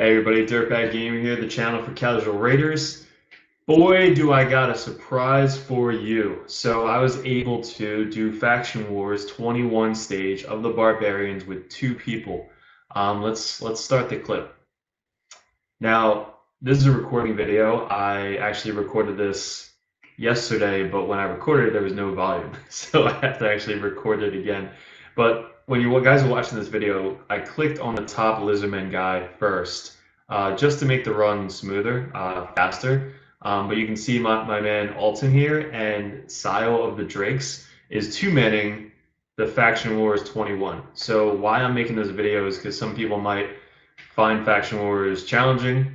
Hey everybody, Dirtbag Gaming here, the channel for casual raiders. Boy, do I got a surprise for you. So I was able to do Faction Wars 21 stage of the Barbarians with two people. Let's start the clip. Now, this is a recording video. I actually recorded this yesterday, but when I recorded it, there was no volume. So I have to actually record it again. But when you guys are watching this video, I clicked on the top Lizardman guy first, just to make the run smoother, faster. But you can see my man Alton here, and Sile of the Drakes is two-manning the Faction Wars 21. So why I'm making this video is because some people might find Faction Wars challenging,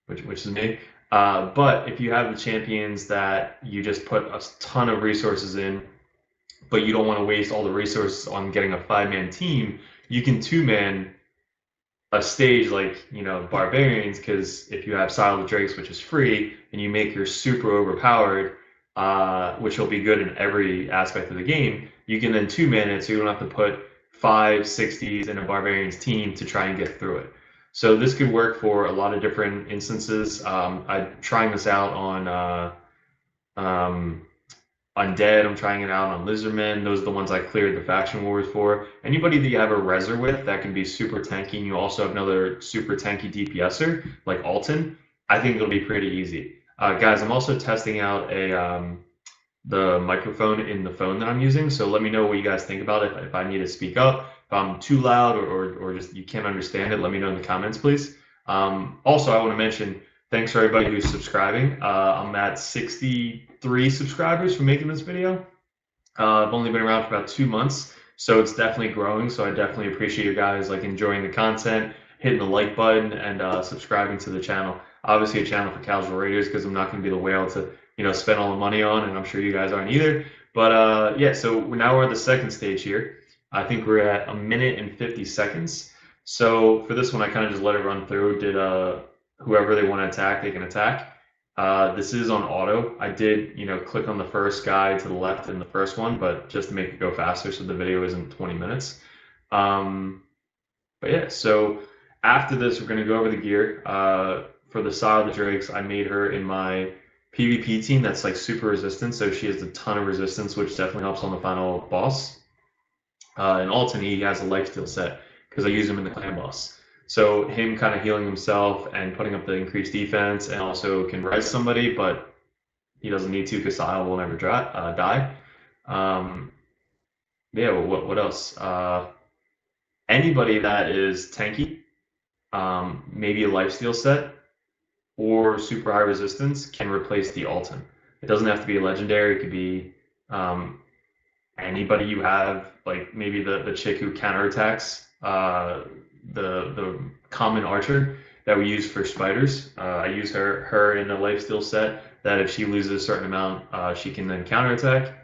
which is me. But if you have the champions that you just put a ton of resources in, but you don't want to waste all the resources on getting a five-man team, you can two-man a stage like, Barbarians, because if you have Sile of Drakes, which is free, and you make your super overpowered, which will be good in every aspect of the game, you can then two-man it, so you don't have to put 560s in a Barbarians team to try and get through it. So this could work for a lot of different instances. I'm trying this out um, Undead, I'm trying it out on Lizardmen. Those are the ones I cleared the Faction Wars for. Anybody that you have a Reser with that can be super tanky, and you also have another super tanky DPSer like Alton, I think it'll be pretty easy. Guys, I'm also testing out the microphone in the phone that I'm using, so let me know what you guys think about it. If I need to speak up, if I'm too loud or just you can't understand it, let me know in the comments, please. Also, I want to mention thanks for everybody who's subscribing. I'm at 63 subscribers for making this video. I've only been around for about 2 months, so it's definitely growing. So I definitely appreciate you guys like enjoying the content, hitting the like button, and subscribing to the channel. Obviously, a channel for casual raiders because I'm not going to be the whale to spend all the money on, and I'm sure you guys aren't either. But yeah, so now we're at the second stage here. I think we're at 1 minute and 50 seconds. So for this one, I kind of just let it run through. Did whoever they want to attack, they can attack. This is on auto. I did, click on the first guy to the left in the first one, but just to make it go faster so the video isn't 20 minutes. But yeah, so after this, we're going to go over the gear. For the Sile of the Drakes, I made her in my PvP team that's like super resistant, so she has a ton of resistance, which definitely helps on the final boss. And Alton, he has a lifesteal set because I use him in the clan boss. So him kind of healing himself and putting up the increased defense, and also can res somebody, but he doesn't need to because Sile will never die. Um, yeah, what else? Anybody that is tanky, maybe a lifesteal set or super high resistance can replace the Alton. It doesn't have to be a legendary. It could be anybody you have, like maybe the chick who counterattacks, the common archer that we use for spiders. I use her in a lifesteal set that if she loses a certain amount, she can then counterattack,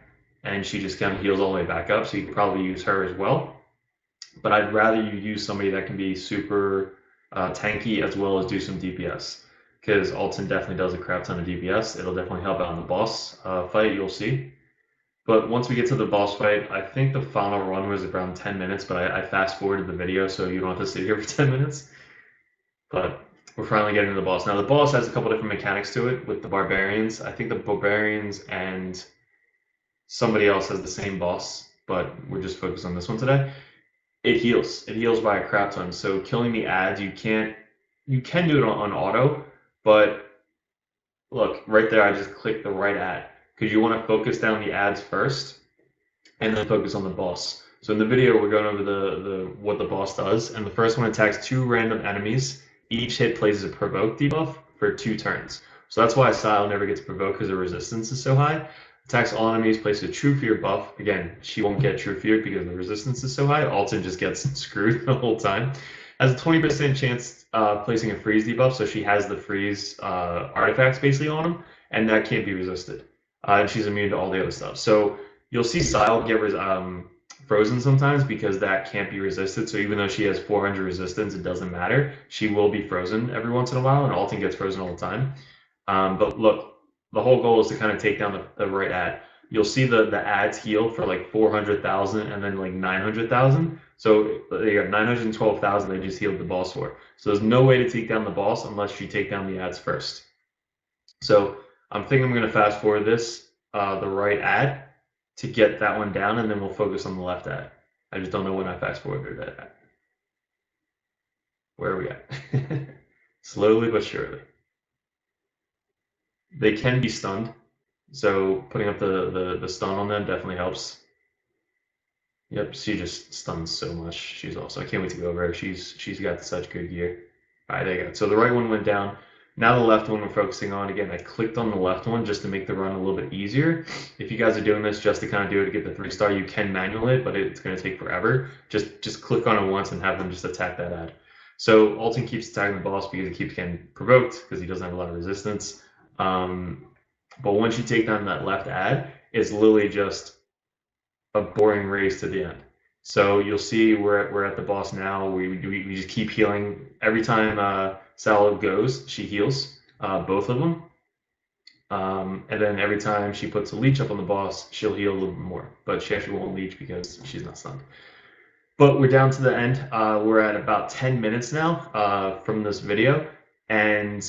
and she just kind of heals all the way back up. So you can probably use her as well. But I'd rather you use somebody that can be super tanky as well as do some DPS, because Alton definitely does a crap ton of DPS. It'll definitely help out in the boss fight, you'll see. But once we get to the boss fight, I think the final run was around 10 minutes, but I fast forwarded the video so you don't have to sit here for 10 minutes. But we're finally getting to the boss. Now the boss has a couple different mechanics to it with the Barbarians. I think the Barbarians and somebody else has the same boss, but we're just focused on this one today. It heals. It heals by a crap ton. So killing the ads, you can do it on auto, but look, right there I just clicked the right ad, because you want to focus down the ads first and then focus on the boss. So in the video, we're going over the what the boss does, and the first one attacks 2 random enemies. Each hit places a provoke debuff for 2 turns. So that's why Sile never gets provoked, because the resistance is so high. Attacks all enemies, places a true fear buff. Again, she won't get true fear because the resistance is so high. Alton just gets screwed the whole time. Has a 20% chance placing a freeze debuff, so she has the freeze artifacts basically on him, and that can't be resisted. And she's immune to all the other stuff. So you'll see Sile get frozen sometimes because that can't be resisted. So even though she has 400 resistance, it doesn't matter. She will be frozen every once in a while, and Alton gets frozen all the time. But look, the whole goal is to kind of take down the right ad. you'll see the ads heal for like 400,000 and then like 900,000. So they got 912,000 they just healed the boss for. So there's no way to take down the boss unless you take down the ads first. So I'm thinking I'm going to fast forward this, the right ad, to get that one down, and then we'll focus on the left ad. I just don't know when I fast forwarded that ad. Where are we at? Slowly but surely. They can be stunned, so putting up the stun on them definitely helps. Yep, she just stuns so much. She's also, I can't wait to go over her. She's got such good gear. All right, there you go. So the right one went down. Now the left one we're focusing on. Again, I clicked on the left one just to make the run a little bit easier. If you guys are doing this just to kind of do it to get the 3-star, you can manual it, but it's going to take forever. Just click on it once and have them just attack that ad. So Alton keeps attacking the boss because he keeps getting provoked because he doesn't have a lot of resistance. But once you take down that left ad, it's literally just a boring race to the end. So you'll see we're at the boss now. We just keep healing. Every time Salo goes, she heals, both of them. And then every time she puts a leech up on the boss, she'll heal a little bit more. But she actually won't leech because she's not stunned. But we're down to the end. We're at about 10 minutes now from this video. And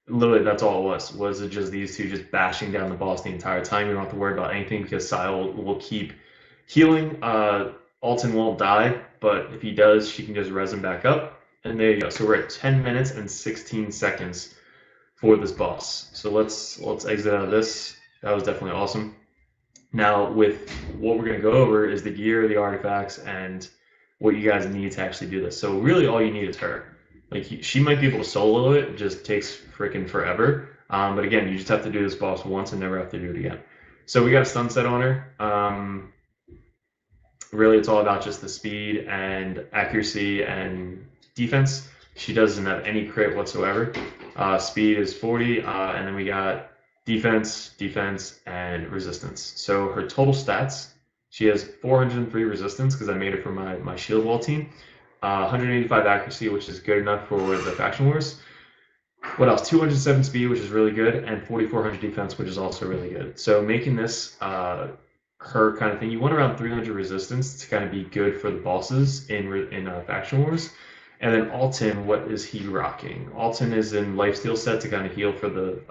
literally that's all it was it just these two just bashing down the boss the entire time. You don't have to worry about anything because Sile will keep healing. Alton won't die, but if he does, she can just res him back up. And there you go. So we're at 10 minutes and 16 seconds for this boss. So let's exit out of this. That was definitely awesome. Now with what we're going to go over is the gear, the artifacts, and what you guys need to actually do this. So really all you need is her. Like she might be able to solo it, just takes freaking forever. But again, you just have to do this boss once and never have to do it again. So we got a stun set on her. Really, it's all about just the speed and accuracy and defense. She doesn't have any crit whatsoever. Speed is 40, and then we got defense, and resistance. So her total stats, she has 403 resistance because I made it for my shield wall team. 185 accuracy, which is good enough for the faction wars. What else? 207 speed, which is really good, and 4,400 defense, which is also really good. So making this her kind of thing, you want around 300 resistance to kind of be good for the bosses in faction wars. And then Alton, what is he rocking? Alton is in lifesteal set to kind of heal for the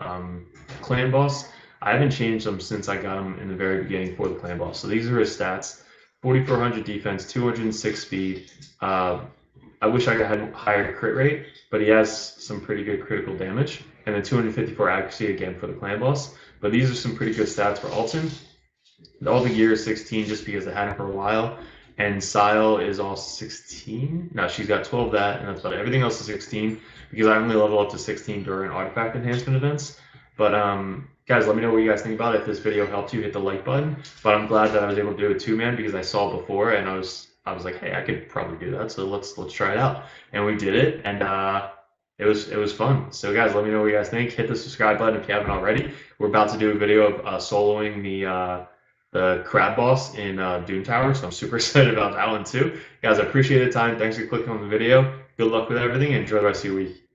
clan boss. I haven't changed them since I got him in the very beginning for the clan boss. So these are his stats: 4,400 defense, 206 speed. I wish I had higher crit rate, but he has some pretty good critical damage. And then 254 accuracy again for the clan boss. But these are some pretty good stats for Alton. All the gear is 16 just because I had it for a while. And Sile is all 16. No, she's got 12 of that, and that's about it. Everything else is 16 because I only level up to 16 during artifact enhancement events. But guys, let me know what you guys think about it. If this video helped you, hit the like button. But I'm glad that I was able to do a 2-man because I saw before and I was like, hey, I could probably do that. So let's try it out. And we did it, and it was fun. So guys, let me know what you guys think. Hit the subscribe button if you haven't already. We're about to do a video of soloing the crab boss in Doom Tower, so I'm super excited about that one too. Guys, I appreciate the time. Thanks for clicking on the video. Good luck with everything and enjoy the rest of your week.